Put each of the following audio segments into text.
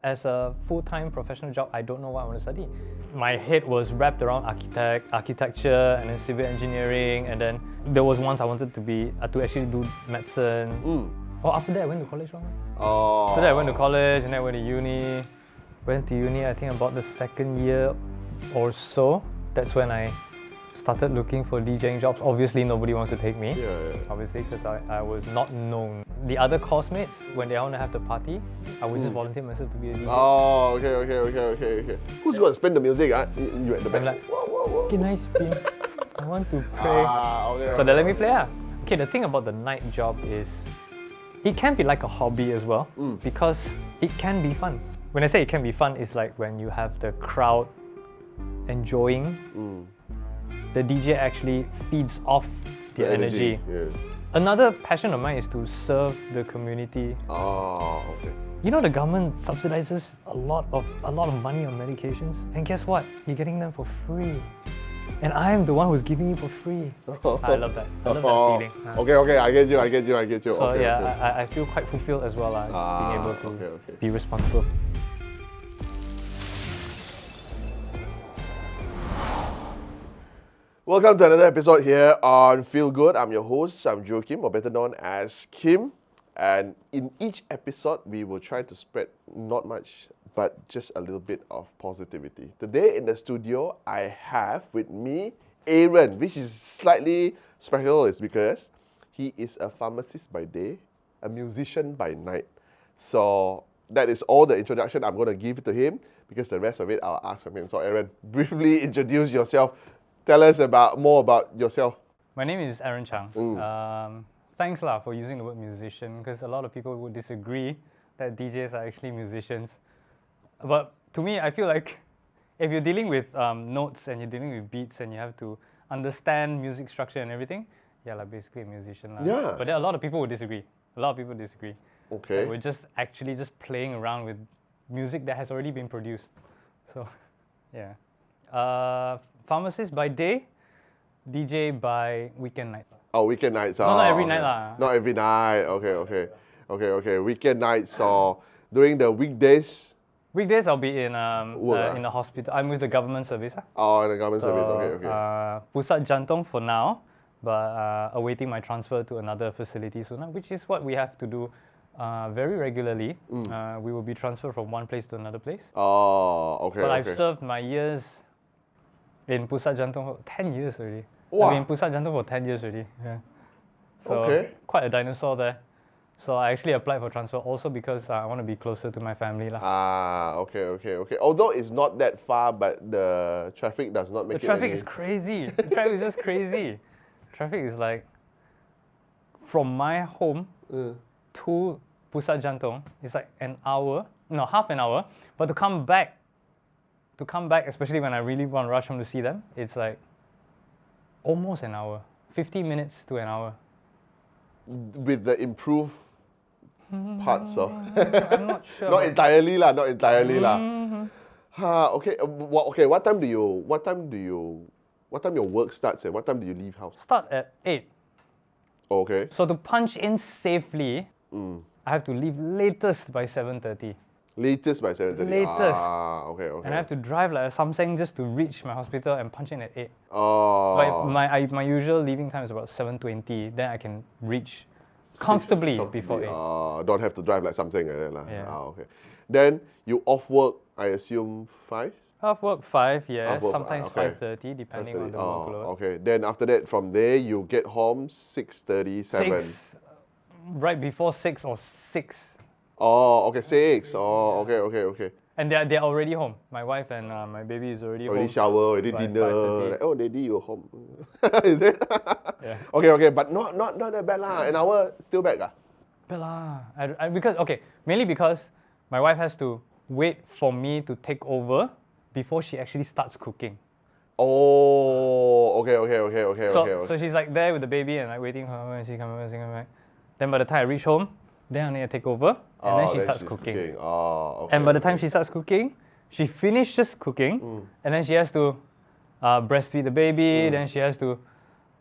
As a full-time professional job, I don't know what I want to study. My head was wrapped around architecture, and then civil engineering, and then there was once I wanted to actually do medicine. Oh, after that I went to college. After that I went to college, and then I went to uni. Went to uni, I think about the second year or so. That's when I started looking for DJing jobs. Obviously, nobody wants to take me. Obviously, because I was not known. The other course mates, when they want to have the party, I would just volunteer myself to be a DJ. Oh, okay. Who's going to spin the music? You at the back. I'm like, okay, nice spin. I want to play. Okay, so they let me play. Okay, the thing about the night job is, it can be like a hobby as well, because it can be fun. When I say it can be fun, it's like when you have the crowd enjoying, the DJ actually feeds off the energy. Yeah. Another passion of mine is to serve the community. Oh, okay. You know, the government subsidizes a lot of money on medications, and guess what? You're getting them for free. And I'm the one who's giving you for free. I love that. I love that feeling. Okay, I get you. So okay, I feel quite fulfilled as well, being able to be responsible. Welcome to another episode here on Feel Good. I'm your host, I'm Joachim, or better known as Kim. And in each episode, we will try to spread not much, but just a little bit of positivity. Today in the studio, I have with me Aaron, which is slightly special is because he is a pharmacist by day, a musician by night. So that is all the introduction I'm going to give to him, because the rest of it I'll ask from him. So Aaron, briefly introduce yourself. Tell us more about yourself. My name is Aaron Chang. Thanks for using the word musician, because a lot of people would disagree that DJs are actually musicians. But to me, I feel like if you're dealing with notes and you're dealing with beats and you have to understand music structure and everything, basically a musician. Yeah. But there are a lot of people who disagree. Okay. That we're just playing around with music that has already been produced. So, yeah. Pharmacist by day, DJ by weekend night. Oh, weekend nights. Not every night lah. Not every night. Okay. Weekend nights or during the weekdays. Weekdays I'll be in the hospital. I'm with the government service. Oh, in the government service. Okay. Pusat Jantung for now, but awaiting my transfer to another facility soon, which is what we have to do very regularly. We will be transferred from one place to another place. Oh, okay. But I've served my years in Pusat Jantung for 10 years already. Wow. I've been in Pusat Jantung for 10 years already. Yeah. So quite a dinosaur there. So I actually applied for transfer also because I want to be closer to my family. Okay. Although it's not that far, but the traffic does not make it. The traffic is crazy. The traffic is just crazy. Traffic is like, from my home to Pusat Jantung, it's like half an hour. But to come back, especially when I really want to rush home to see them, it's like almost an hour, 50 minutes to an hour. With the improved parts of. I'm not sure. Not entirely. Okay. What time your work starts and what time do you leave house? Start at 8. Okay. So to punch in safely, I have to leave latest by 7:30. Latest by 7:30. Latest. Okay. And I have to drive like a Samsung just to reach my hospital and punch in at 8. Oh. But my usual leaving time is about 7:20. Then I can reach comfortably before 8. Don't have to drive like something like that. Yeah. Okay. Then you off work, I assume 5? Off work 5, yes. Off work, Sometimes 5:30, depending on the workload. Okay. Then after that, from there, you get home 6:30, 7. 6, right before 6 or 6. Oh, okay, 6. Oh, okay. And they're already home. My wife and my baby is already home. Already shower, already dinner. 5:30. Like, oh, daddy, you're home. Is it? Yeah. Okay, but not that bad lah. An hour still back ah. Bad lah. Mainly because my wife has to wait for me to take over before she actually starts cooking. Oh, okay. So she's like there with the baby and like waiting for her when she comes back. Then by the time I reach home, then I need to take over and then she starts cooking. Oh, okay. And by the time she starts cooking, she finishes cooking and then she has to breastfeed the baby. Then she has to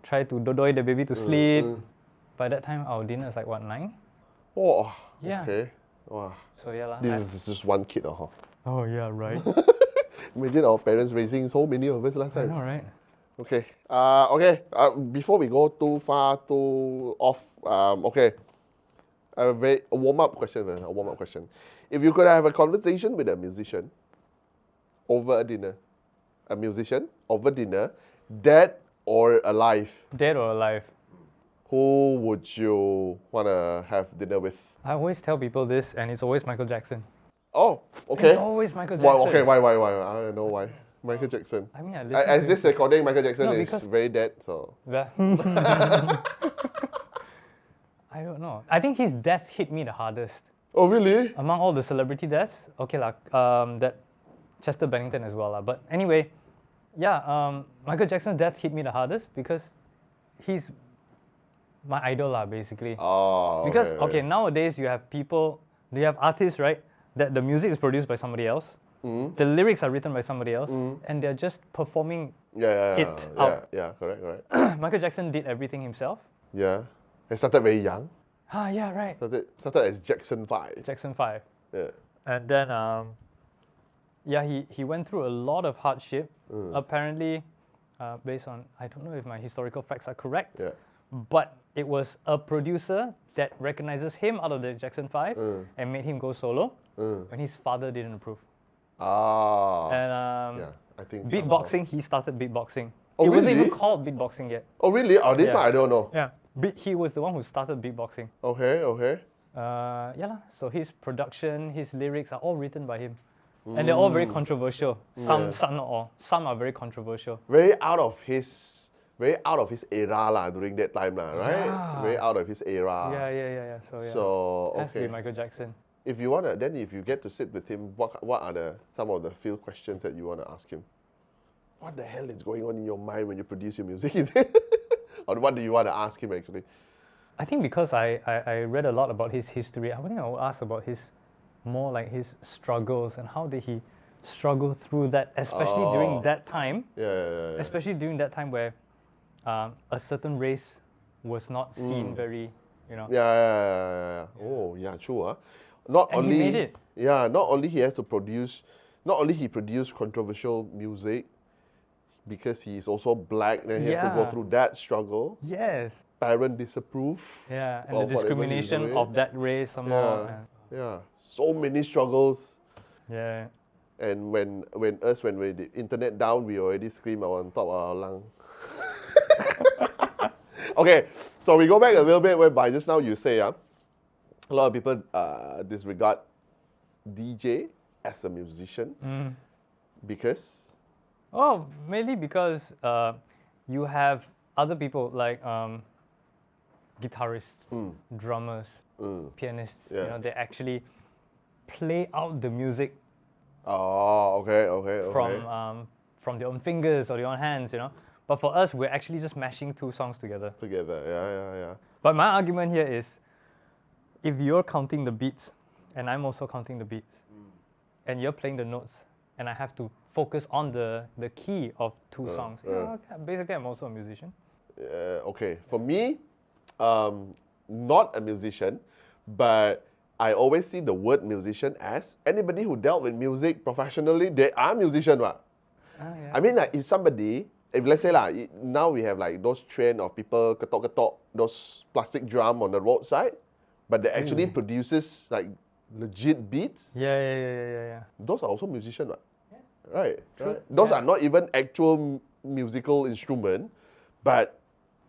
try to dodoi the baby to sleep. By that time, our dinner is like 9? Oh, Yeah. okay. Wow. So yeah lah. This is just one kid, huh? Oh yeah, right. Imagine our parents raising so many of us last I time. know, right? Okay. Before we go too far, too off. Okay. A warm-up question. A warm-up question. If you could have a conversation with a musician over a dinner, dead or alive, Dead or alive? who would you wanna have dinner with? I always tell people this, and it's always Michael Jackson. Oh, okay. It's always Michael Jackson. Why? Okay, why? I don't know why. Michael Jackson. I mean, I listen As to this recording, Michael Jackson No, is because- very dead, so. Yeah. I don't know. I think his death hit me the hardest. Oh, really? Among all the celebrity deaths, okay lah, that Chester Bennington as well lah. But anyway, yeah, Michael Jackson's death hit me the hardest because he's my idol lah, basically. Oh, okay. Because nowadays you have artists, right? That the music is produced by somebody else, the lyrics are written by somebody else, and they're just performing it out. Yeah, correct. Michael Jackson did everything himself. Yeah. He started very young. Ah, yeah, right. Started as Jackson 5. Jackson 5. Yeah. And then, he went through a lot of hardship. Apparently, based on, I don't know if my historical facts are correct, Yeah. but it was a producer that recognizes him out of the Jackson 5 and made him go solo when his father didn't approve. Ah. And Yeah, I think beatboxing, he started beatboxing. Oh, it wasn't really? even called beatboxing yet. Oh, really? Oh, this Yeah. one I don't know. Yeah, he was the one who started beatboxing. Okay. Yeah lah. So his production, his lyrics are all written by him. And they're all very controversial. Some not all. Some are very controversial. Very out of his era lah during that time lah, right? Yeah. Very out of his era. Yeah. So yeah. So Has to be okay. Michael Jackson. If you get to sit with him, what are some of the field questions that you want to ask him? What the hell is going on in your mind when you produce your music? Or what do you want to ask him actually? I think because I read a lot about his history, I think I would ask about his struggles and how did he struggle through that, especially during that time. Yeah. Especially during that time where a certain race was not seen very, Yeah. Oh, yeah, true. Huh? Not And only he made it. Yeah, not only he produced controversial music because he is also black, then he has to go Yeah. through that struggle. Yes. Parent disapprove. Yeah, and Of the whatever he's discrimination doing. of that race some more. Yeah. So many struggles. Yeah. And when the internet down, we already scream on top of our lung. Okay, so we go back a little bit whereby just now you say a lot of people disregard DJ as a musician because Oh, mainly because you have other people like guitarists, drummers, pianists. Yeah. They actually play out the music okay. from their own fingers or their own hands. But for us, we're actually just mashing two songs together. Yeah. But my argument here is, if you're counting the beats and I'm also counting the beats, and you're playing the notes, and I have to focus on the key of two songs, basically I'm also a musician. Okay, for me, not a musician, but I always see the word musician as anybody who dealt with music professionally, they are musician. Right? Yeah. I mean, like, if let's say now we have like those trend of people ketok, those plastic drum on the roadside, but they actually produces like legit beats. Yeah. Those are also musician, right? Right. Those are not even actual musical instrument, but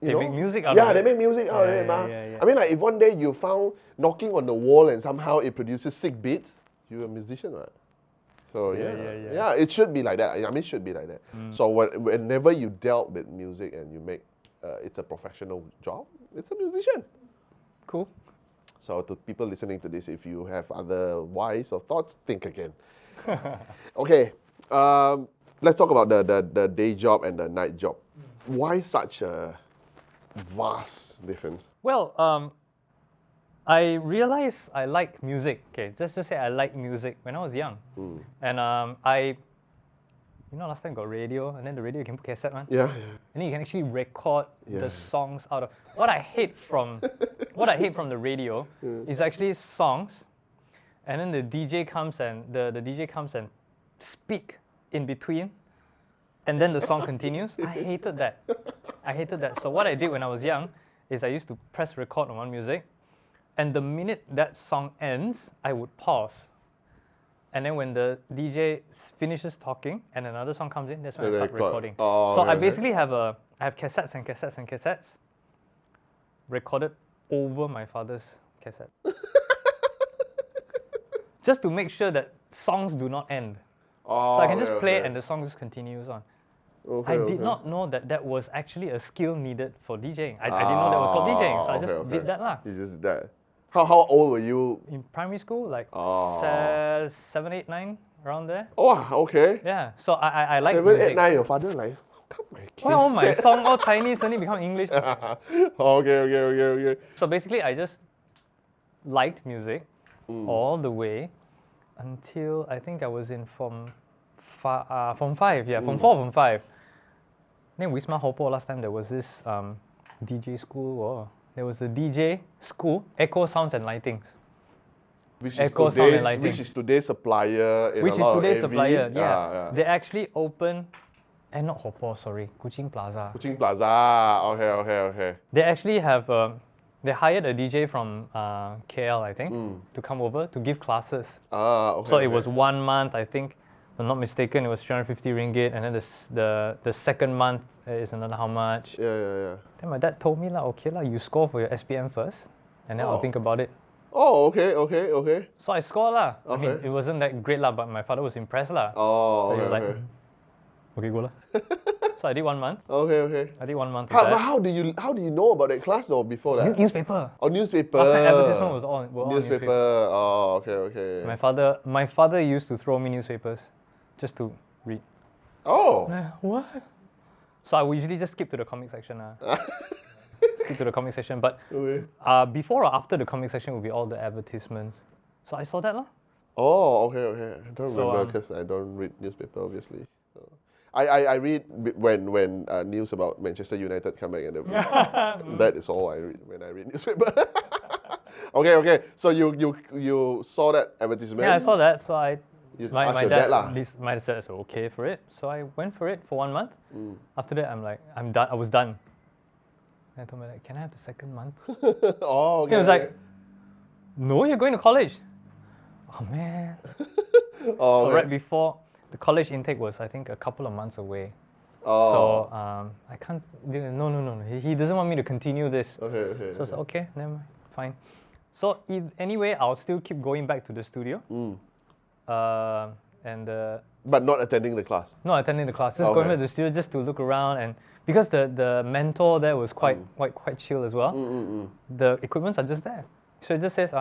They make music out of it. they make music out of it, ma. Yeah. I mean, like if one day you found knocking on the wall and somehow it produces sick beats, you're a musician, right? So yeah, it should be like that. I mean, it should be like that. So whenever you dealt with music and you make it's a professional job, it's a musician. Cool. So to people listening to this, if you have other whys or thoughts, think again. Okay, let's talk about the day job and the night job. Why such a vast difference? Well, I realized I like music. Okay, just to say I like music when I was young. And last time got radio, and then the radio you can put cassette, man. Yeah. And then you can actually record the songs out of. What I hate from the radio is actually songs and then the DJ comes and the DJ comes and speak in between, and then the song continues. I hated that. I hated that. So what I did when I was young is I used to press record on one music, and the minute that song ends, I would pause. And then when the DJ finishes talking and another song comes in, that's when I start recording. Oh, so okay, I basically have cassettes and cassettes and cassettes recorded over my father's cassette. Just to make sure that songs do not end. Oh, So I can just okay, play okay. and the song just continues on. Okay, I did not know that that was actually a skill needed for DJing. I didn't know that was called DJing, so I just did that lah. You just did that. How old were you? In primary school, like Oh. 7, 8, 9, around there. Oh, okay. Yeah, so I like 7, music. 8, 9, your father like, how come my kids Why all my said-" song all Chinese suddenly become English? Okay. So basically, I just liked music all the way until I think I was in Form 5, yeah, Form 4, Form 5. Then Wisma Hopo last time there was this DJ school. Oh, there was a DJ school, Echo Sounds and Lightings. Which Echo Sound and Lighting. is today's supplier in Which a is lot of today's AV. supplier, yeah. Yeah. They actually opened, not Hopo, sorry, Kuching Plaza. Kuching Plaza. Okay. They actually have, they hired a DJ from KL, I think, to come over to give classes. Okay. So it was 1 month, I think, if I'm not mistaken, it was 350 ringgit, and then the second month is another how much. Yeah. Then my dad told me, okay, you score for your SPM first, and then I'll think about it. Oh, okay. So I scored lah. I mean, Okay. it wasn't that great lah, but my father was impressed lah. Oh, So he was okay. like, okay, go lah. So I did 1 month. Okay. I did 1 month with But that. how do you know about that class though before that? Newspaper. Oh, newspaper. Last time advertisement was were all Newspaper. Oh, okay. My father used to throw me newspapers just to read. Oh. What? So I would usually just skip to the comic section. Skip to the comic section. But Okay. before or after the comic section would be all the advertisements. So I saw that lah. Oh, okay. I don't So, remember because I don't read newspaper, obviously. So, I read when news about Manchester United come back, and that is all I read when I read newspaper. Okay. So you saw that advertisement? Yeah, I saw that. So You my asked your dad dad lah. my dad said, so okay for it. So I went for it for 1 month. After that, I'm done. I was done. And I told my dad, can I have the second month? Oh, okay. He was like, no, you're going to college. Oh man. Oh, So okay. right before the college intake was, I think, a couple of months away. Oh. So I can't. No. He doesn't want me to continue this. Okay. So I said, okay, never mind, fine. So anyway, I'll still keep going back to the studio. But not attending the class. Not attending the class, just going Okay. back to the studio just to look around, and because the mentor there was quite chill as well. The equipments are just there, so it just says,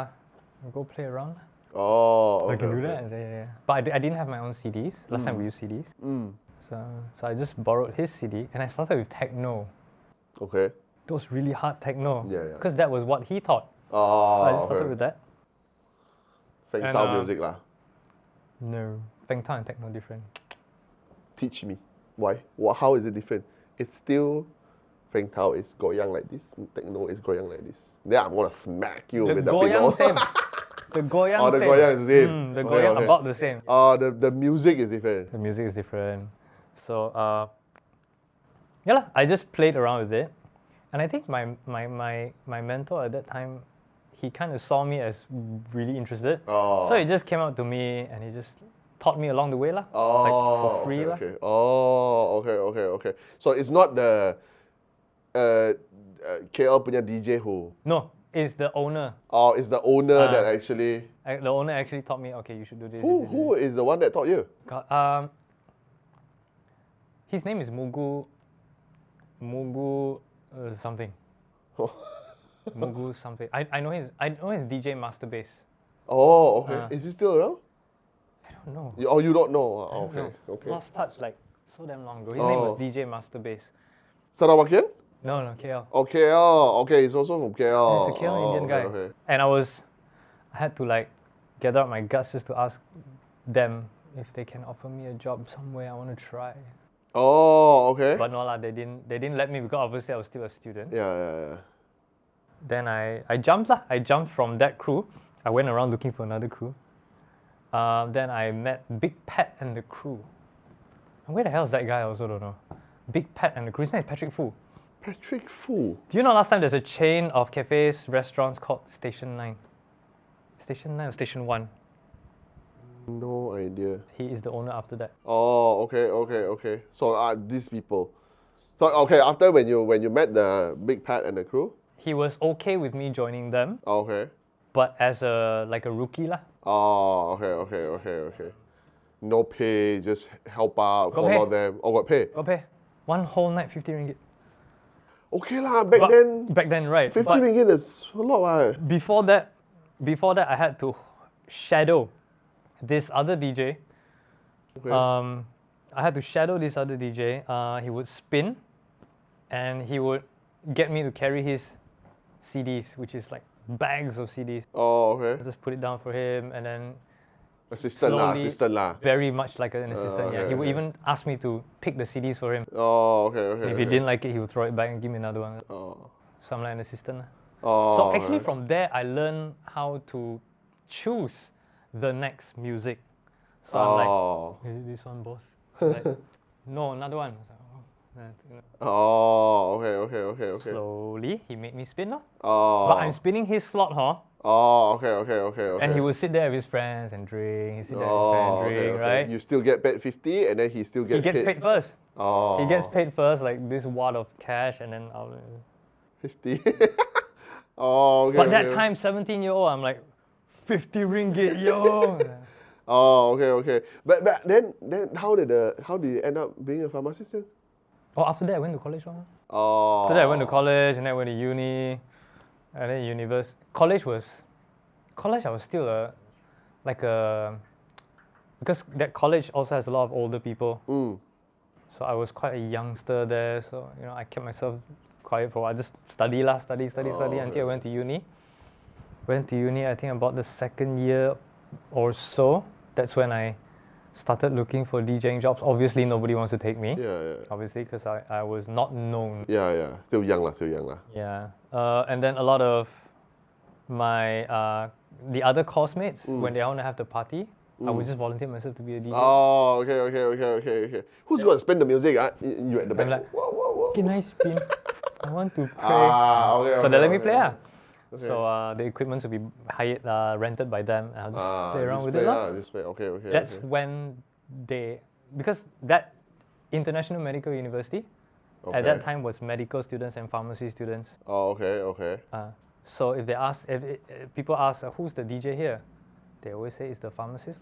go play around. Oh, okay. I can do that. I say, yeah. But I didn't have my own CDs. Last time we used CDs. So I just borrowed his CD, and I started with techno. Okay. Those really hard techno. Yeah. Because that was what he taught. Oh, So I just started okay. with that. Feng And, Tao music lah. No, Feng Tao and techno different. Teach me. Why? How is it different? It's still Feng Tao is goyang like this, techno is goyang like this. Then I'm gonna smack you The with the goyang pillow. same. The goyang Oh, the same. goyang is the same. The Okay, goyang okay. about the same. The music is different. The music is different. So yeah, I just played around with it, and I think my mentor at that time, he kind of saw me as really interested. Oh. So he just came out to me and he just taught me along the way lah. Oh, Like for free lah. okay. Oh, okay. So it's not the KL punya DJ who. No, it's the owner. Oh, it's the owner Ah. that actually. The owner actually taught me, okay, you should do this. Who is the one that taught you? God, his name is Mugu something. Mugu something. I know his DJ Master Bass. Oh, okay. Is he still around? I don't know. You don't know. I don't know. Okay. Lost touch like so damn long ago. His name was DJ Master Bass. Sarawakian? No, KL. Oh, KL. Okay, he's also from KL. He's a KL Indian guy. Okay. And I had to like gather up my guts just to ask them if they can offer me a job somewhere. I want to try. Oh, okay. But no lah, they didn't let me because obviously I was still a student. Yeah. Then I jumped lah. I jumped from that crew. I went around looking for another crew. Then I met Big Pat and the crew. And where the hell is that guy? I also don't know. Big Pat and the crew. His name is Patrick Fu. Patrick Fu. Do you know last time there's a chain of cafes, restaurants called Station 9? Station 9 or Station 1? No idea. He is the owner after that. Oh, okay. So these people. So okay, after when you met the Big Pat and the crew. He was okay with me joining them, Okay. but as a rookie lah. Oh, okay. No pay, just help out, Got follow pay. them. Oh, got pay. Got pay. One whole night, 50 ringgit. Okay lah, back But then, back then, right. 50 But ringgit is a lot, right? before that, I had to shadow this other DJ. Okay. I had to shadow this other DJ. He would spin, and he would get me to carry his CDs, which is like bags of CDs. Oh, okay. I just put it down for him, and then Assistant lah. very much like an assistant. Yeah, okay, he would okay. even ask me to pick the CDs for him. Oh, okay. If he didn't like it, he would throw it back and give me another one. Oh. So I'm like an assistant. Oh. So actually, okay. from there, I learned how to choose the next music. So I'm like, Oh. is it this one, boss? Like, no, another one. I was like, Oh, okay. Slowly, he made me spin, no? Oh. But I'm spinning his slot, huh? Oh, okay. And he would sit there with his friends and drink. He'd sit there with his Oh, friends and drink, right? You still get paid 50, and then he still He gets paid first. Oh. He gets paid first, like this wad of cash, and then I'll. 50. Oh, okay. But that okay. time, 17-year-old, I'm like, 50 ringgit, yo. Oh, okay. But then how did you end up being a pharmacist then? Oh, after that, I went to college. Oh. After that, I went to college, and then I went to uni, and then university. College, I was still because that college also has a lot of older people. Mm. So I was quite a youngster there. So I kept myself quiet for a while. Just study until I went to uni. Went to uni, I think about the second year or so. That's when I started looking for DJing jobs. Obviously, nobody wants to take me. Yeah. Obviously, because I was not known. Yeah. Still young lah. Yeah. And then a lot of my the other course mates, when they want to have the party, I would just volunteer myself to be a DJ. Oh, okay. Who's going to spin the music? You at the back. I'm like, whoa. can I spin? I want to play. Okay. So they let me play. Okay. So the equipment will be hired, rented by them, and I'll just play around with it. Just play. Okay. That's when because that International Medical University at that time was medical students and pharmacy students. Oh, okay. So if people ask who's the DJ here, they always say it's the pharmacist.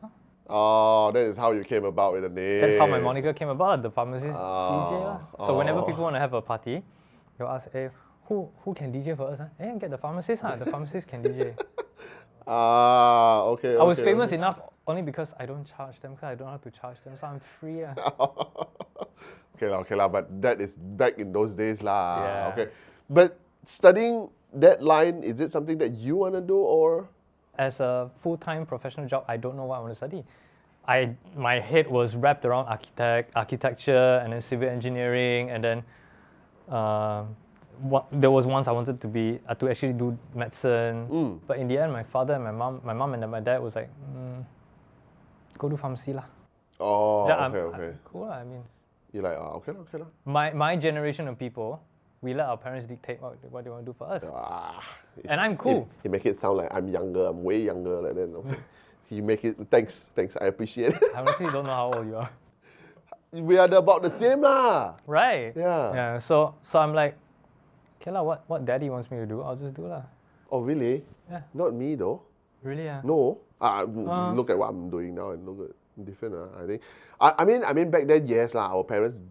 Oh, that is how you came about with the name. That's how my moniker came about, the pharmacist DJ. So whenever people want to have a party, they'll ask, hey, who can DJ for us? Hey, get the pharmacist. The pharmacist can DJ. Okay. I was famous enough only because I don't charge them, because I don't have to charge them, so I'm free. Okay lah, but that is back in those days lah. Yeah. Okay. But studying that line, is it something that you want to do or? As a full-time professional job, I don't know what I want to study. My head was wrapped around architecture, and then civil engineering, and then there was once I wanted to actually do medicine. But in the end, my father and my mom and my dad was like, go do pharmacy lah. Oh, Yeah, okay. Cool. I mean, You're like, okay lah. my generation of people, we let our parents dictate what they want to do for us. And I'm cool. You make it sound like I'm younger. I'm way younger. Like that. Okay. You make it. Thanks. I appreciate it. I honestly don't know how old you are. We are about the same lah. Right. Yeah. Yeah. So I'm like, okay lah. What daddy wants me to do, I'll just do lah. Oh really? Yeah. Not me though. Really? Yeah. No. Look at what I'm doing now and look at different. I think. I mean back then yes lah. Our parents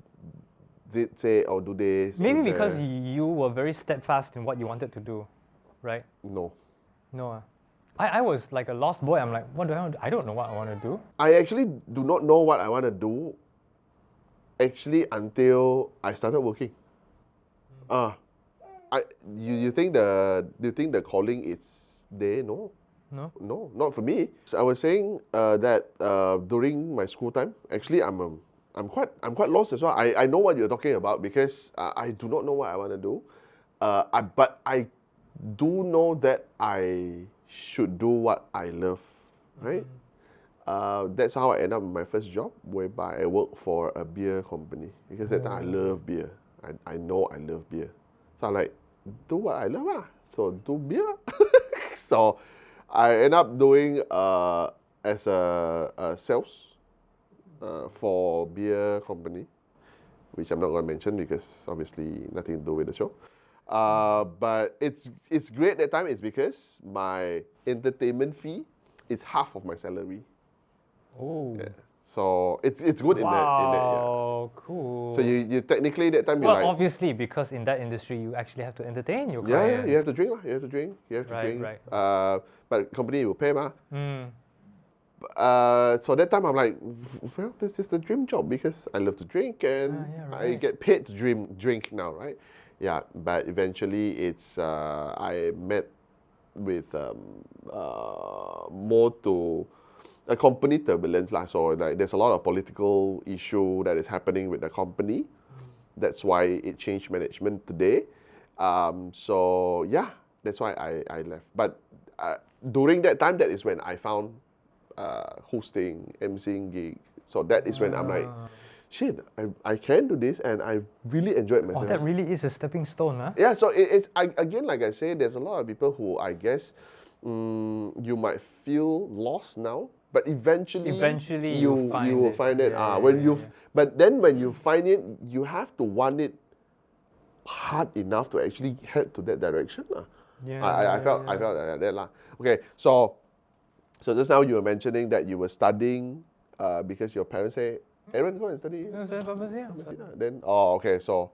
did say, oh, do this. Maybe do because that. you were very steadfast in what you wanted to do, right? No. No. I was like a lost boy. I'm like, what do I want to do? I don't know what I want to do. I actually do not know what I want to do. Actually, until I started working. You think the calling is there? No. No, not for me. So I was saying that during my school time, actually I'm quite lost as well. I know what you're talking about because I do not know what I want to do. But I do know that I should do what I love, right? That's how I ended up in my first job, whereby I worked for a beer company. Because that time I love beer. I know I love beer. So I'm like, do what I love. So do beer. So I ended up doing as a sales for beer company, which I'm not going to mention because obviously nothing to do with the show. But it's great that time is because my entertainment fee is half of my salary. Oh. Yeah. So it's good in that. Wow, cool. So you technically that time you Well, like. obviously, because in that industry, you actually have to entertain your Yeah, clients. you have to drink lah. You have to drink. Right. But company will pay ma. Mm. So that time I'm like, well, this is the dream job because I love to drink and I get paid to drink now, right? Yeah, but eventually it's I met with more to a company turbulence lah. So like there's a lot of political issue that is happening with the company. That's why it changed management today. So yeah, that's why I left. But during that time, that is when I found hosting, emceeing gig. So that is when I'm like, shit, I can do this and I really enjoyed myself. Oh, that really is a stepping stone, huh? Yeah, so again, like I say, there's a lot of people who I guess you might feel lost now, but eventually you will find it. But then when you find it, you have to want it hard enough to actually head to that direction. I felt like that lah. Okay, so just now you were mentioning that you were studying because your parents say, Aaron, go and study. Pharmacy. Then, okay, so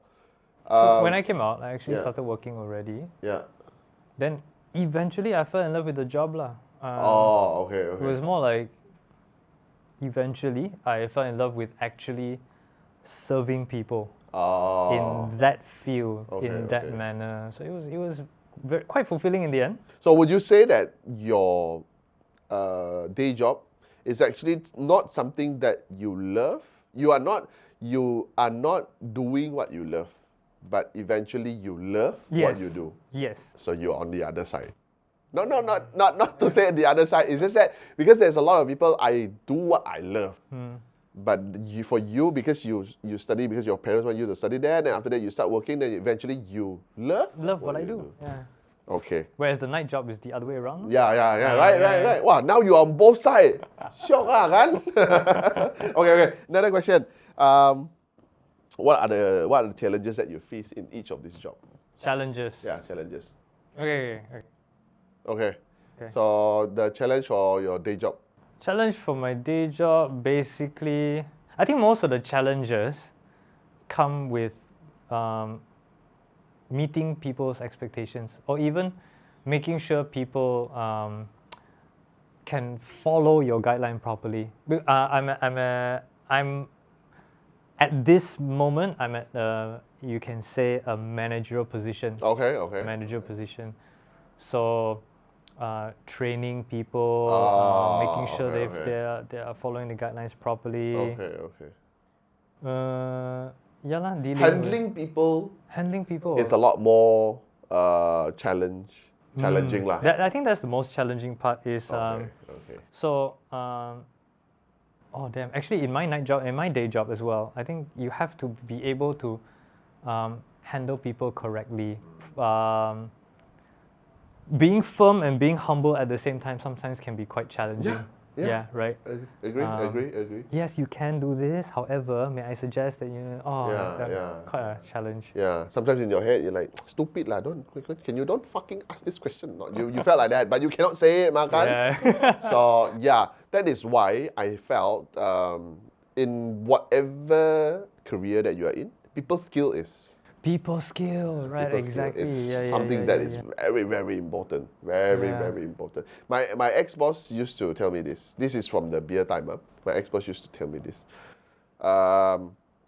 when I came out, I actually started working already. Yeah. Then eventually I fell in love with the job lah. Okay. It was more like eventually I fell in love with actually serving people in that field, in that manner. So it was quite fulfilling in the end. So would you say that your day job is actually not something that you love? You are not doing what you love, but eventually you love what you do. Yes. So you're on the other side. No, not to say the other side. It's just that because there's a lot of people, I do what I love. But for you, because you study, because your parents want you to study there, then after that you start working, then eventually you love what I do. Yeah. Okay. Whereas the night job is the other way around. Yeah. Right. Wow, now you're on both sides. Syok lah kan? Okay. Another question. What are the challenges that you face in each of these jobs? Challenges. Yeah, challenges. Okay. So the challenge for your day job. Challenge for my day job, basically, I think most of the challenges come with meeting people's expectations, or even making sure people can follow your guideline properly. I'm at this moment, I'm at you can say a managerial position. Okay. Managerial position. So training people, making sure they are following the guidelines properly. Okay. Dealing handling people. Handling people. It's a lot more challenging lah. I think that's the most challenging part. Is So actually in my night job and my day job as well, I think you have to be able to handle people correctly. Being firm and being humble at the same time sometimes can be quite challenging. Yeah, right. Agree. Yes, you can do this. However, may I suggest that quite a challenge. Yeah, sometimes in your head you're like, stupid lah. Don't fucking ask this question. No, you felt like that, but you cannot say it, makan. Yeah. So yeah, that is why I felt in whatever career that you are in, people skill, right? Exactly. It's something that is very, very important. Very important. My ex-boss used to tell me this. This is from the beer time. My ex-boss used to tell me this.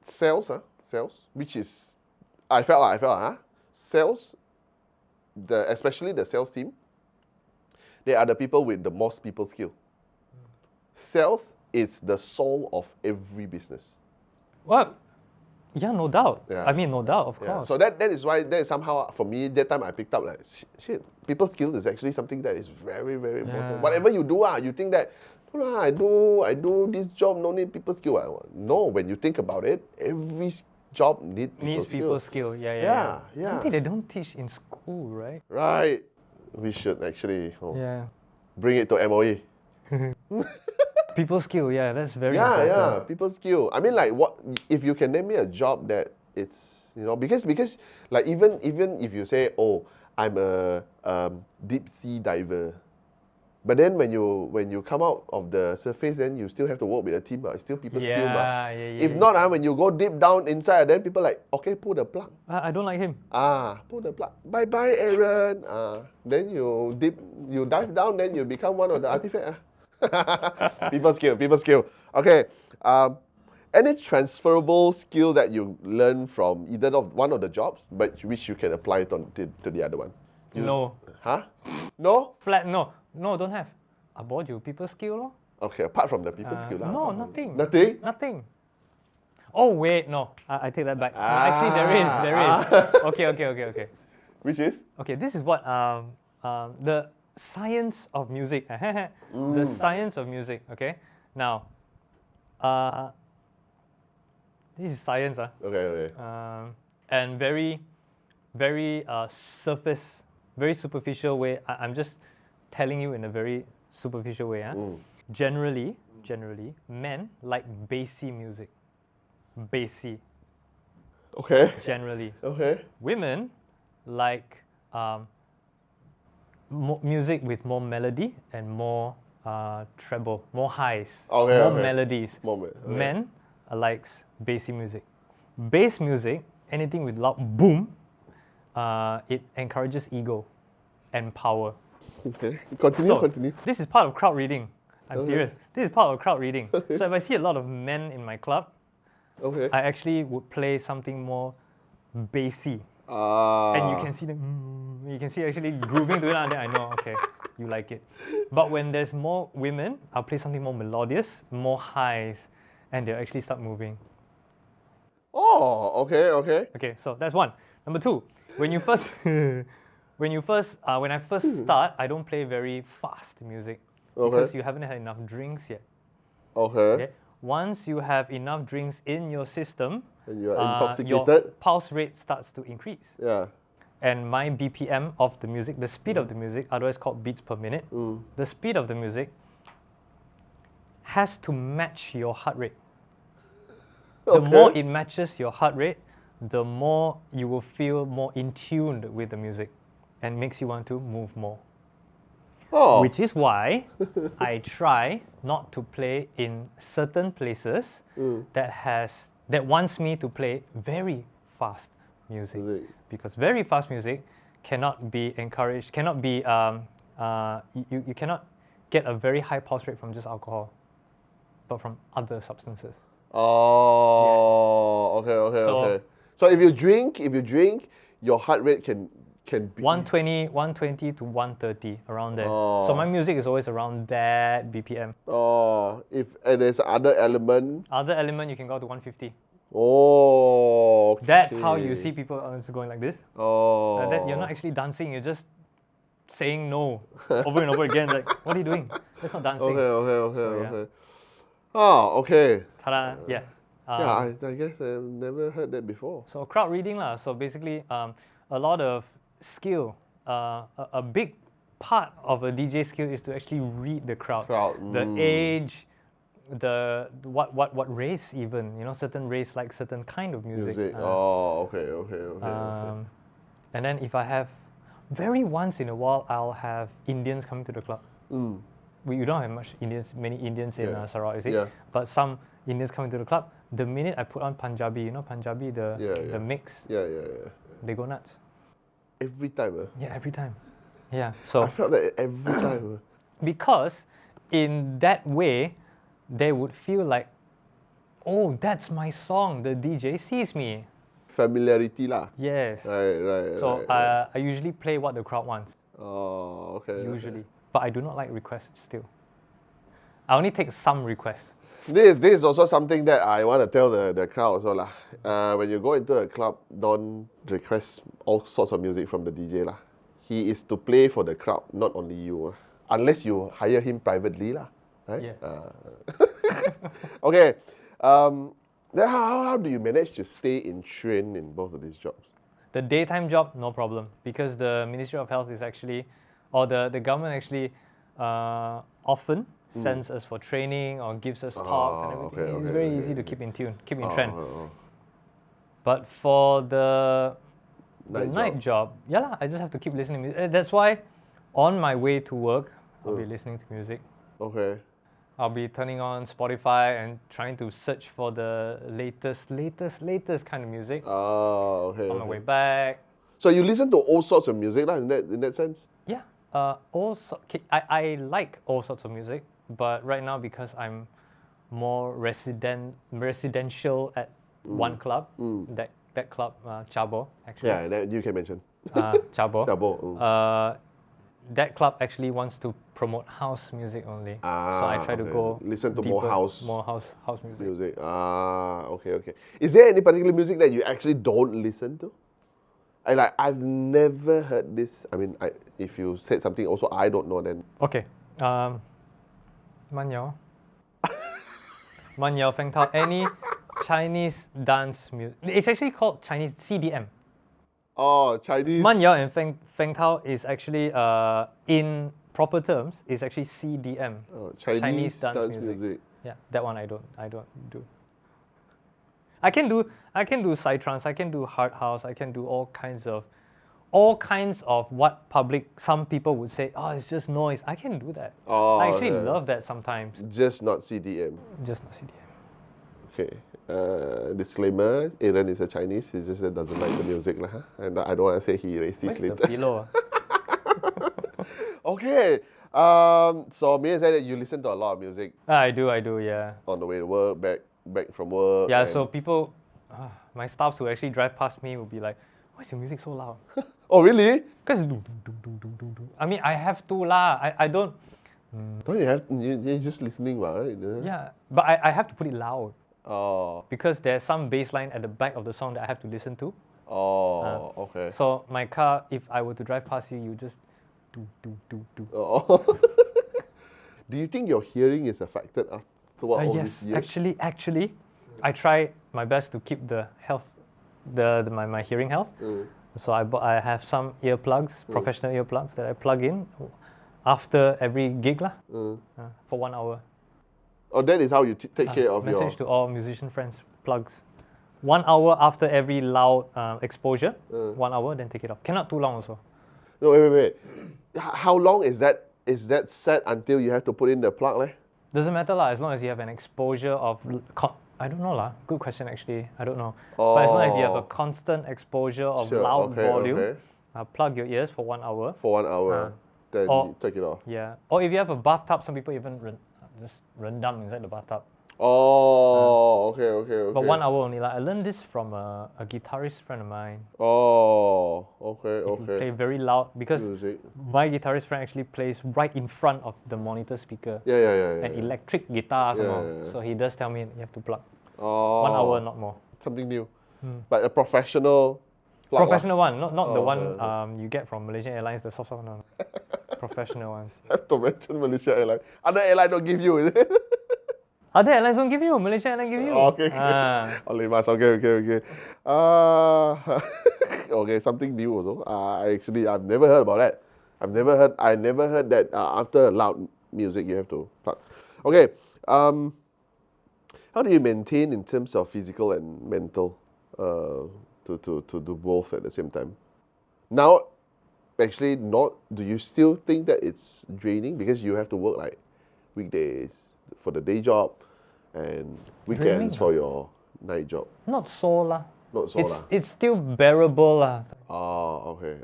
Sales, which is, I felt, sales, especially the sales team, they are the people with the most people skill. Sales is the soul of every business. What? Yeah, no doubt. Yeah. I mean, no doubt, of course. So that is why, that is somehow, for me, that time I picked up like, shit, people's skill is actually something that is very, very important. Whatever you do, you think that, I do this job, no need people skill. No, when you think about it, every job needs people skill. Yeah. Something they don't teach in school, right? Right. We should actually Yeah. bring it to MOE. People skill, yeah, that's very important. Yeah, people skill. I mean, like, what if you can name me a job that it's, because like even if you say, oh, I'm a deep sea diver, but then when you come out of the surface, then you still have to work with a team. It's still people skill. If not, when you go deep down inside, then people like, okay, pull the plug. I don't like him. Pull the plug. Bye bye, Aaron. Then you dive down, then you become one of the artifacts. People skill. Okay. Any transferable skill that you learn from either of one of the jobs, but which you can apply to the other one? No. Huh? No? Flat, no, don't have. About you, people skill, lor. Okay, apart from the people skill. No, nothing. Nothing? Nothing. Oh, wait, no. I take that back. Actually, there is. Okay. Which is? Okay, this is what the science of music. The science of music. Okay. Now, this is science. Okay. And very, very surface, very superficial way. I'm just telling you in a very superficial way. Generally, men like bassy music. Bassy. Okay. Generally. Okay. Women like music with more melody and more treble, more highs, more melodies. Men likes bassy music. Bass music, anything with loud boom, it encourages ego and power. Okay. Continue. This is part of crowd reading. I'm serious. This is part of crowd reading. So if I see a lot of men in my club, I actually would play something more bassy. And you can see them, you can see actually grooving to it, and then I know, okay, you like it. But when there's more women, I'll play something more melodious, more highs, and they'll actually start moving. Oh, okay. Okay, so that's one. Number two, when I first start, I don't play very fast music because you haven't had enough drinks yet. Okay. Once you have enough drinks in your system, and you are intoxicated, your pulse rate starts to increase. Yeah. And my BPM of the music, the speed of the music, otherwise called beats per minute, the speed of the music has to match your heart rate. The more it matches your heart rate, the more you will feel more in tune with the music and makes you want to move more. Which is why I try not to play in certain places that wants me to play very fast music. Because very fast music cannot be encouraged, cannot be, you cannot get a very high pulse rate from just alcohol, but from other substances. Okay. So if you drink, your heart rate can be 120 to 130, around there. So my music is always around that BPM. If there's other element, you can go to 150. Okay. That's how you see people going like this. That you're not actually dancing, you're just saying no over and over again. Like, what are you doing? That's not dancing. Okay. Okay. Ta-da, yeah. I guess I've never heard that before. So crowd reading lah. So basically, a lot of skill. A big part of a DJ skill is to actually read the crowd. The age, the what race even. Certain race like certain kind of music. Okay. And then if I have, very once in a while, I'll have Indians coming to the club. We don't have many Indians in Sarawak, you see. Yeah. But some Indians coming to the club. The minute I put on Punjabi, Punjabi, the mix. Yeah. They go nuts. Every time. Yeah, every time. Yeah. So I felt that every time. Because in that way, they would feel like, oh, that's my song. The DJ sees me. Familiarity lah. Yes. Right. So I usually play what the crowd wants. Okay. Usually. Okay. But I do not like requests still. I only take some requests. This is also something that I want to tell the crowd also lah. When you go into a club, don't request all sorts of music from the DJ lah. He is to play for the crowd, not only you. Unless you hire him privately lah. right? Yeah. Okay. Then how do you manage to stay in trend in both of these jobs? The daytime job, no problem, because the Ministry of Health is actually, or the government actually often sends us for training or gives us talks and everything. It's very easy to keep in tune, keep in trend. But for the night job, yeah lah, I just have to keep listening. That's why on my way to work, I'll be listening to music. Okay. I'll be turning on Spotify and trying to search for the latest kind of music Okay. on my way back. So you listen to all sorts of music lah, in that sense? Yeah, I like all sorts of music, but right now because I'm more residential at one club, that club, Chabo, actually. Yeah, that you can mention. Chabo. Chabo. That club actually wants to promote house music only. So I try to go listen to deeper, more house music. Okay. Is there any particular music that you actually don't listen to? I've never heard this. I mean, if you said something also I don't know, then Okay. Manyao. Manyao Feng Tao. Any Chinese dance music. It's actually called Chinese CDM. Oh, Chinese. Manyao and Feng Tao is actually, in proper terms, is actually CDM. Chinese dance music. Yeah, that one I don't do. I can do psytrance, I can do hard house, I can do all kinds of what some people would say, oh, it's just noise. I can do that. I actually love that sometimes. Just not CDM. Just not CDM. Okay. Disclaimer, Aaron is a Chinese, he just doesn't like the music. And I don't want to say he racist Where's later. the pillow? Okay. So me and that you listen to a lot of music. I do, yeah. On the way to work, back from work. Yeah, so people, my staffs who actually drive past me will be like, why is your music so loud? Oh, really? Because I mean, I have to lah. I don't. Don't you have? You're just listening, right? Yeah, but I have to put it loud. Oh. Because there's some bass line at the back of the song that I have to listen to. Oh, okay. So my car, if I were to drive past you, you just do. Oh. Do you think your hearing is affected after all yes, these years? Actually, I try my best to keep the health, my hearing health. So I have some earplugs, professional earplugs that I plug in after every gig lah, for 1 hour. Oh, that is how you take care of your... Message to all musician friends, plugs. 1 hour after every loud exposure, 1 hour, then take it off. Cannot too long also. No, wait. How long is that set until you have to put in the plug? Like? Doesn't matter lah, as long as you have an exposure of... I don't know lah, good question actually, I don't know. But as long as you have a constant exposure of loud volume, plug your ears for 1 hour. For 1 hour, then you take it off. Yeah, or if you have a bathtub, some people even just rendam inside the bathtub. Oh, okay. But 1 hour only. I learned this from a guitarist friend of mine. Oh, okay. He play very loud because my guitarist friend actually plays right in front of the monitor speaker. Yeah. An electric guitar somehow. So he does tell me you have to plug. 1 hour, not more. Something new. But a professional plug. Professional one, not the one you get from Malaysian Airlines, the soft no. Professional ones. I have to mention Malaysia Airlines. Other airline don't give you, is it? Other airlines don't give you, Malaysia Airlines give you. Okay. Only must. Okay. Okay, something new also. I've never heard about that. I never heard that after loud music you have to plug. Okay. How do you maintain in terms of physical and mental to do both at the same time? Now, actually not. Do you still think that it's draining because you have to work like weekdays for the day job and weekends for your night job? Not so lah. Not so lah. It's still bearable lah. Oh, okay.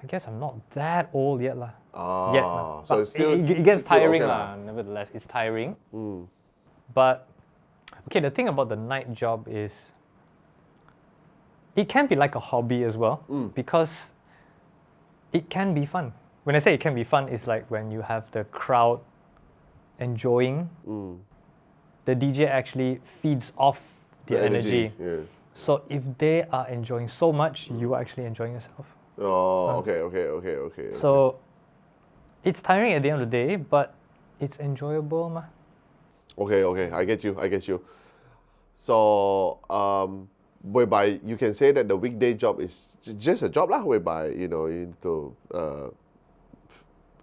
I guess I'm not that old yet lah. Yet. So it's still, it gets tiring okay lah. Nevertheless, it's tiring. But okay, the thing about the night job is it can be like a hobby as well because it can be fun. When I say it can be fun, it's like when you have the crowd enjoying, the DJ actually feeds off the energy. Yeah. So if they are enjoying so much, you are actually enjoying yourself. Oh, okay. So it's tiring at the end of the day, but it's enjoyable, ma. Okay, I get you. So, whereby you can say that the weekday job is just a job lah, whereby, you know, you need to,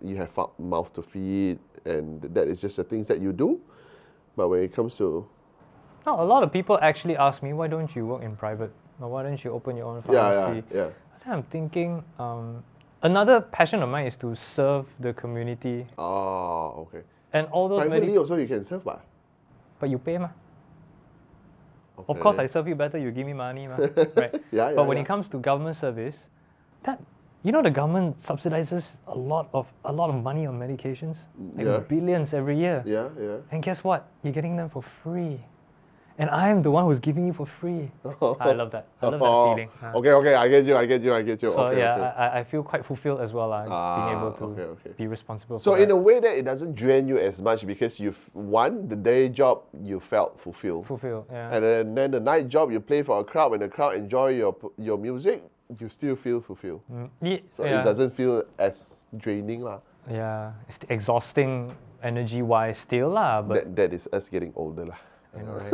you have mouth to feed, and that is just the things that you do. But when it comes to... No, a lot of people actually ask me, why don't you work in private? Or why don't you open your own pharmacy? Yeah. And I'm thinking, another passion of mine is to serve the community. Oh, okay. And all those Privately also you can serve, but you pay, ma. Okay. Of course, I serve you better, you give me money, ma. Right? But when it comes to government service, the government subsidizes a lot of money on medications, like billions every year. Yeah. And guess what? You're getting them for free. And I'm the one who's giving you for free. I love that. I love that feeling. Okay, I get you. So okay. I feel quite fulfilled as well, being able to be responsible for So that. in a way that it doesn't drain you as much because the day job you felt fulfilled. Yeah. And then the night job you play for a crowd, when the crowd enjoy your music, you still feel fulfilled. It doesn't feel as draining lah. Yeah, it's exhausting energy-wise still lah. But that is us getting older lah. I know, right?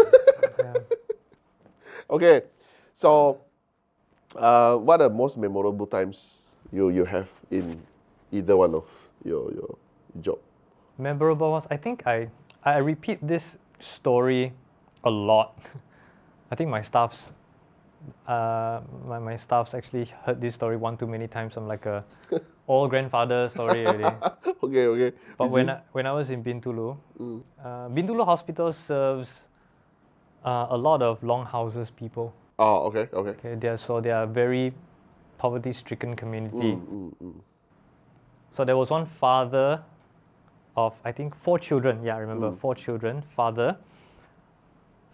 Yeah. Okay, so what are most memorable times you have in either one of your job? Memorable ones. I think I repeat this story a lot. I think my staffs, my staffs actually heard this story one too many times. I'm like a old grandfather story already. Okay. But when I was in Bintulu, Bintulu Hospital serves a lot of longhouses people. Oh, okay. They are very poverty-stricken community. So there was one father of, I think, 4 children. Yeah, I remember 4 children. Father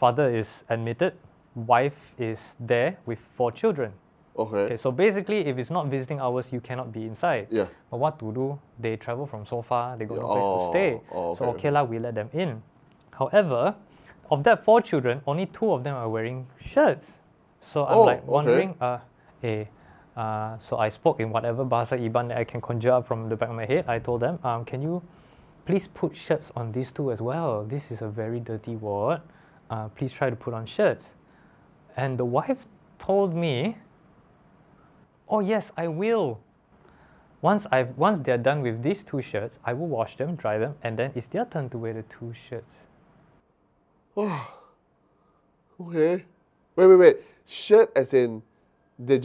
is admitted. Wife is there with 4 children. Okay. So basically, if it's not visiting hours, you cannot be inside. Yeah. But what to do? They travel from so far. They got no place to stay. So okay lah, we let them in. However, of that 4 children, only 2 of them are wearing shirts. So I'm wondering, so I spoke in whatever bahasa Iban that I can conjure up from the back of my head. I told them, can you please put shirts on these 2 as well? This is a very dirty ward. Please try to put on shirts. And the wife told me, oh yes, I will. Once they're done with these 2 shirts, I will wash them, dry them, and then it's their turn to wear the 2 shirts. Oh, okay. Wait. Shirt as in they're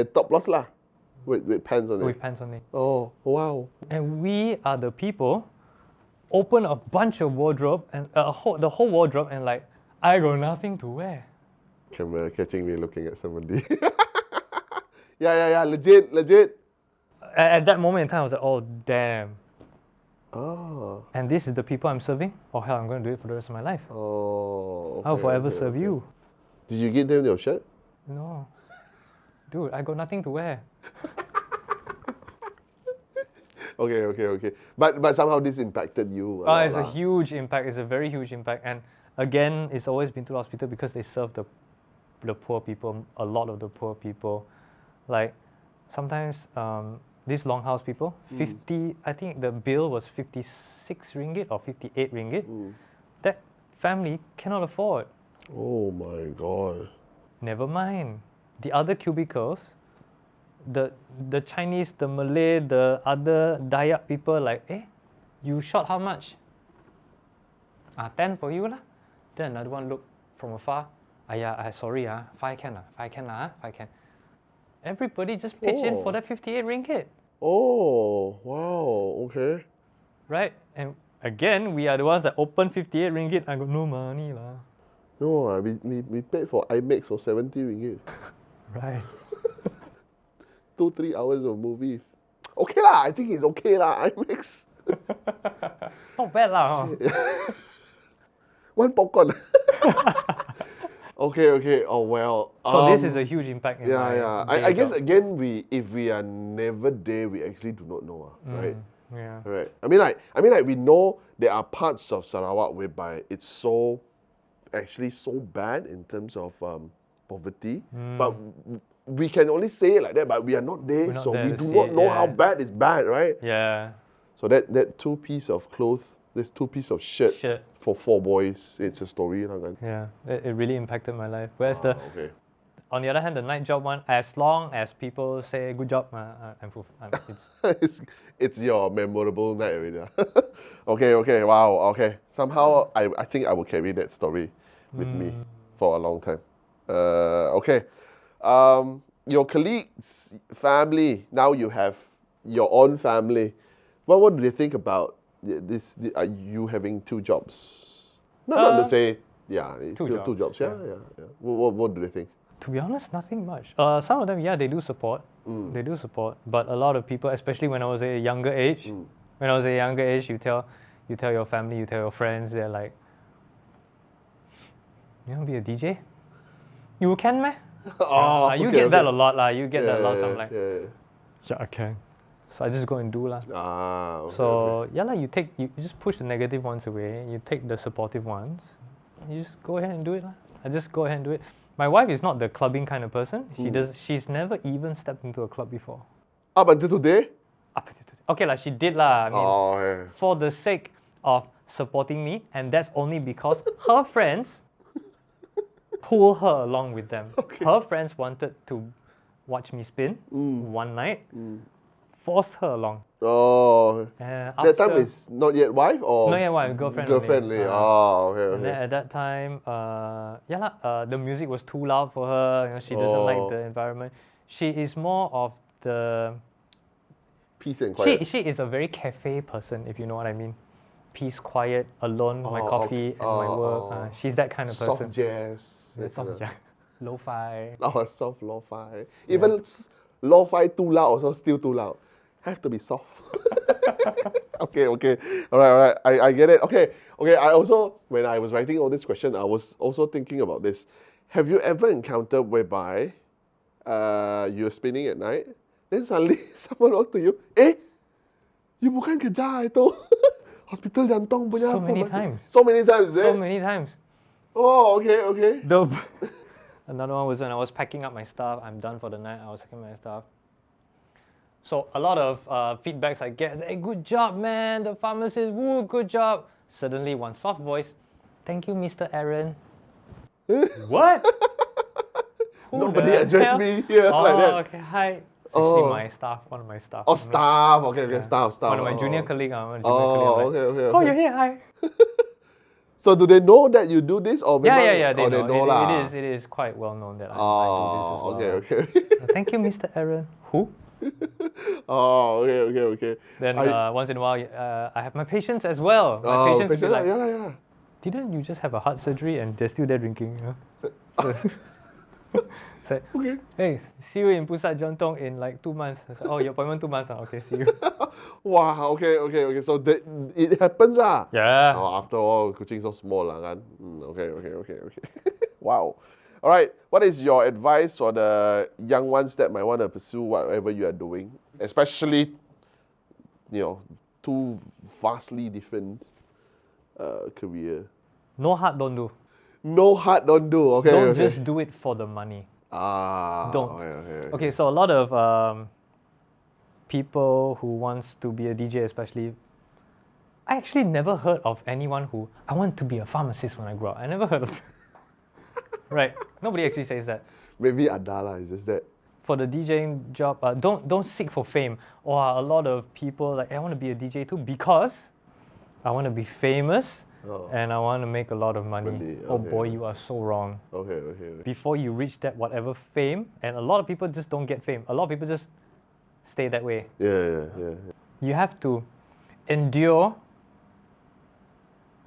topless lah, with pants on it. With pants on it. Oh, wow. And we are the people open a bunch of wardrobe and the whole wardrobe and like, I got nothing to wear. Camera catching me looking at somebody. Yeah, legit. At that moment in time, I was like, oh damn. Oh. And this is the people I'm serving? Oh hell, I'm going to do it for the rest of my life. Oh. Okay, I'll forever serve you. Did you give them your shirt? No. Dude, I got nothing to wear. Okay. But somehow this impacted you. It's a huge impact. It's a very huge impact. And again, it's always been to the hospital because they serve the poor people, a lot of the poor people. Like sometimes these longhouse people, 50, I think the bill was 56 ringgit or 58 ringgit. That family cannot afford. Oh my God. Never mind. The other cubicles, the Chinese, the Malay, the other Dayak people like, you short how much? 10 for you lah. Then another one look from afar. Sorry, 5 can. Everybody just pitch in for that 58 ringgit. Oh, wow, okay. Right? And again, we are the ones that open 58 ringgit. I got no money lah. No, we paid for IMAX for 70 ringgit. Right. 2-3 hours of movie. Okay lah, I think it's okay lah, IMAX. Not bad lah. One popcorn. Okay. Oh well. So this is a huge impact. I guess again, if we are never there, we actually do not know, right? Yeah. Right. I mean, like we know there are parts of Sarawak whereby it's so bad in terms of poverty, but we can only say it like that. But we are not there, so we do not know how bad is bad, right? Yeah. So that 2 piece of cloth This two piece of shit, Shit. for 4 boys. It's a story lah kan. Yeah, it really impacted my life. Whereas the Okay. on the other hand, the night job one, as long as people say good job, It's your memorable night already. Ah. Okay, wow, okay. Somehow I think I will carry that story with me for a long time. Okay. Your colleagues, family, now you have your own family. What do they think about this? Are you having 2 jobs? Not to say, yeah, it's two still 2 jobs. jobs, Yeah. What do they think? To be honest, nothing much. Some of them, yeah, they do support. They do support. But a lot of people, especially when I was a younger age, you tell your family, you tell your friends, they're like, you want to be a DJ? You can, meh? You get that a lot, lah. You get that a lot. So I'm like, yeah, I can. So I just go and do, lah. Yeah, lah. You just push the negative ones away. You take the supportive ones. You just go ahead and do it, lah. I just go ahead and do it. My wife is not the clubbing kind of person. She's never even stepped into a club before. Up until today? Up until today. Okay, lah. She did, lah. I mean, for the sake of supporting me, and that's only because her friends pull her along with them. Okay. Her friends wanted to watch me spin one night, forced her along. Oh. That time is not yet wife or? Not yet wife, girlfriend. Girlfriend. Okay. And then at that time, the music was too loud for her. You know, she doesn't like the environment. She is more of the peace and quiet. She is a very cafe person, if you know what I mean. Peace, quiet, alone, my coffee and my work. She's that kind of person. Soft jazz. Soft jazz. Lo-fi. Soft lo-fi. Even lo-fi too loud also still too loud. Have to be soft. Okay. All right. I get it. Okay. I also, when I was writing all this question, I was also thinking about this. Have you ever encountered whereby you're spinning at night, then suddenly someone walk to you, you bukan kerja itu. Hospital jantung punya. So many times. So many times, is it? So many times. Oh, okay. Another one was when I was packing up my stuff. I'm done for the night. I was packing my stuff. So a lot of feedbacks I get, hey, good job, man. The pharmacist, woo, good job. Suddenly one soft voice, thank you, Mr. Aaron. What? Nobody addressed me here like that. Okay, hi. It's actually my staff, one of my staff. Oh, staff. Okay, staff. One of my junior colleagues. Okay. Oh, you're here, hi. So do they know that you do this, or Yeah, they know. lah? It is quite well known that I do this as well. Okay. Thank you, Mr. Aaron. Who? Okay. Then once in a while, I have my patients as well. My patients be like, yeah. didn't you just have a heart surgery and they're still there drinking? It's like, Okay. hey, see you in Pusat Jantung in like 2 months. I said, your appointment 2 months. Okay, see you. Wow, okay. So it happens, ah. Yeah. After all, Kuching so small, lah, kan? Okay. Wow. All right. What is your advice for the young ones that might want to pursue whatever you are doing, especially, two vastly different career? No heart, don't do. No heart, don't do. Okay. Don't just do it for the money. Don't. Okay. So a lot of people who wants to be a DJ, especially, I actually never heard of anyone who, I want to be a pharmacist when I grow up. I never heard of that. Right. Nobody actually says that. Maybe Adala is just that. For the DJing job, don't seek for fame. Or a lot of people like, I want to be a DJ too because I want to be famous and I want to make a lot of money. Oh boy, you are so wrong. Okay. Before you reach that whatever fame, and a lot of people just don't get fame. A lot of people just stay that way. Yeah. You have to endure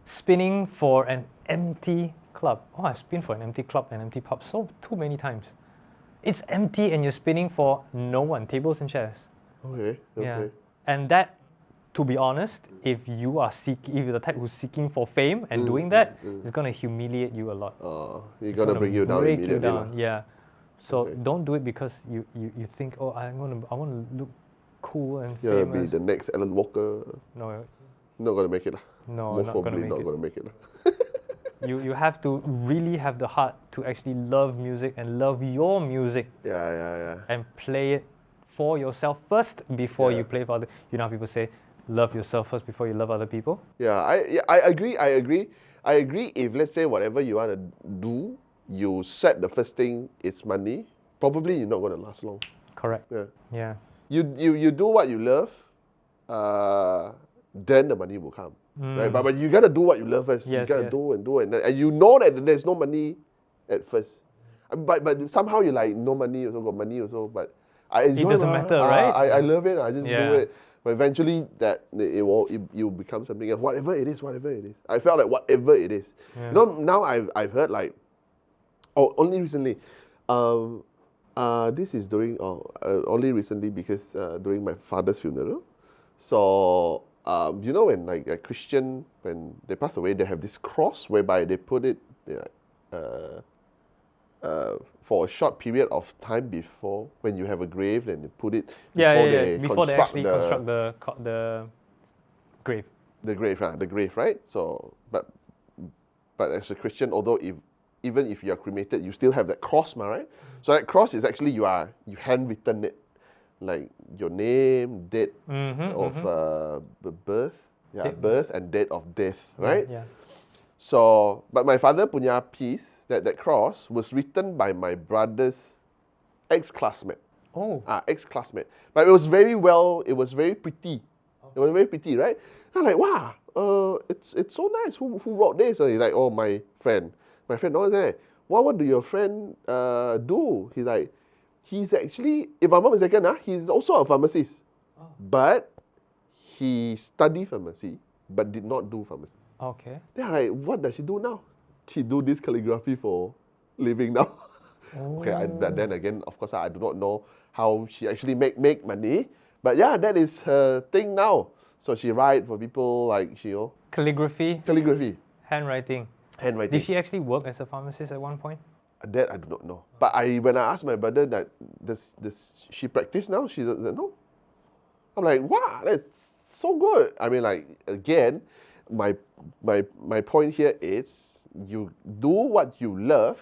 spinning for an empty club. I've spun for an empty club and empty pub too many times. It's empty and you're spinning for no one, tables and chairs. Okay. Yeah. And that, to be honest, if you're the type who's seeking for fame and doing that, it's gonna humiliate you a lot. It's gonna bring you down immediately. Yeah. So don't do it because you think, I want to look cool and famous. Yeah, be the next Alan Walker. No. Not gonna make it. No, most not probably gonna make not it. gonna make it. You have to really have the heart to actually love music and love your music. Yeah. And play it for yourself first before you play for others. You know how people say, love yourself first before you love other people. Yeah, I agree. I agree. If let's say whatever you want to do, you set the first thing, it's money. Probably you're not going to last long. Correct. Yeah. Yeah. You do what you love, then the money will come. Right? But you gotta do what you love first. You Yes, gotta yes. do it, and you know that there's no money at first. But somehow you like no money also got money also. But I enjoy doesn't matter, right? I love it. I just Yeah. do it. But eventually that it will become something else. Whatever it is. I felt like whatever it is. Yeah. You know, now I've heard like, only recently, this is during only recently because during my father's funeral. So you know when like a Christian, when they pass away, they have this cross whereby they put it for a short period of time before, when you have a grave, then they put it before they Before they actually construct the grave. the grave, right? So, but as a Christian, although even if you are cremated, you still have that cross, right? So that cross is actually you handwritten it, like your name, date of birth, birth and date of death, right? Yeah. So, but my father punya piece, that cross was written by my brother's ex-classmate. Oh. Ex-classmate. But it was very pretty. It was very pretty, right? And I'm like, wow, it's so nice. Who wrote this? So he's like, oh, my friend. My friend knows that. What do your friend do? He's like, he's actually, if I'm not mistaken, he's also a pharmacist. Oh. But he studied pharmacy, but did not do pharmacy. Okay. Then I'm like, what does she do now? She do this calligraphy for living now. Oh. Okay, but then again, of course, I do not know how she actually make money. But yeah, that is her thing now. So she write for people like Calligraphy. Handwriting. Did she actually work as a pharmacist at one point? That I do not know. But when I asked my brother that does she practice now, she said no. I'm like, wow, that's so good. I mean, like, again, my point here is you do what you love,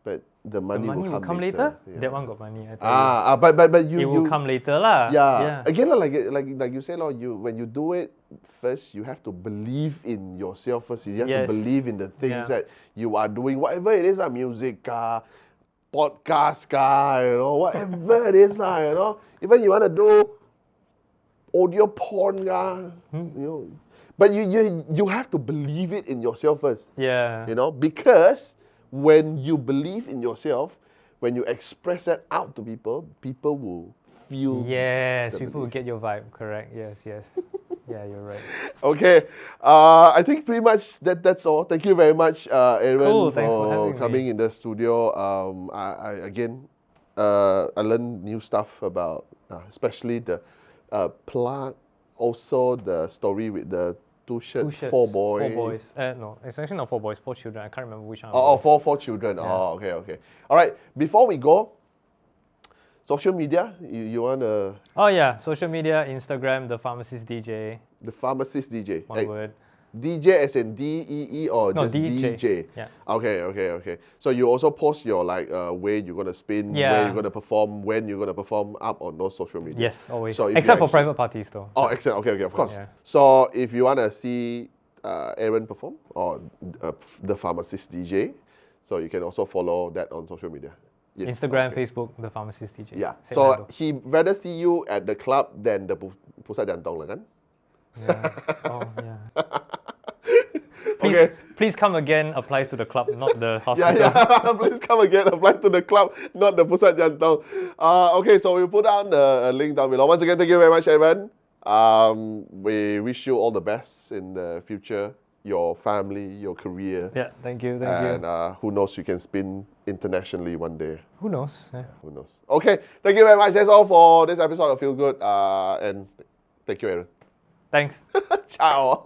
but the money will come later. Yeah. That one got money, I tell But you it will come later lah. Yeah. Again, like you say, when you do it first, you have to believe in yourself first. You have to believe in the things that you are doing, whatever it is, music, podcast, whatever it is, Even you want to do audio porn, but you have to believe it in yourself first. Yeah. Because when you believe in yourself, when you express that out to people, people will feel. Yes, people will get your vibe. Correct. Yes. Yeah, you're right. Okay, I think pretty much that's all. Thank you very much, Aaron, Cool, thanks for having coming me. in the studio. I learned new stuff about, especially the plug, also the story with the two shirts, 4 boys. 4 boys. No, it's actually not 4 boys, 4 children. I can't remember which one. Four children. Yeah. Oh, okay. All right, before we go, social media, you want to... Oh yeah, social media, Instagram, The Pharmacist DJ. The Pharmacist DJ. One word. DJ as in D-E-E or No, just DJ. DJ? Yeah. Okay. So you also post your where you're going to spin, where you're going to perform, when you're going to perform up on those social media. Yes, always. So Except for private parties though. Oh, excellent. Okay, of course. Yeah. So if you want to see Aaron perform, or The Pharmacist DJ, so you can also follow that on social media. Yes, Instagram, Facebook, The Pharmacist DJ. Yeah. Same So handle. he rather see you at the club than the Pusat Jantong lah kan? Yeah. Oh yeah. Okay. Please come again applies to the club, not the hospital. Yeah. Please come again, apply to the club, not the Pusat Jantong. Okay, so we'll put down a link down below. Once again, thank you very much, Aaron. We wish you all the best in the future, your family, your career. Yeah, thank you. And who knows, you can spin internationally one day. Who knows? Yeah. Who knows? Okay, thank you very much. That's all for this episode of Feel Good. And thank you, Aaron. Thanks. Ciao.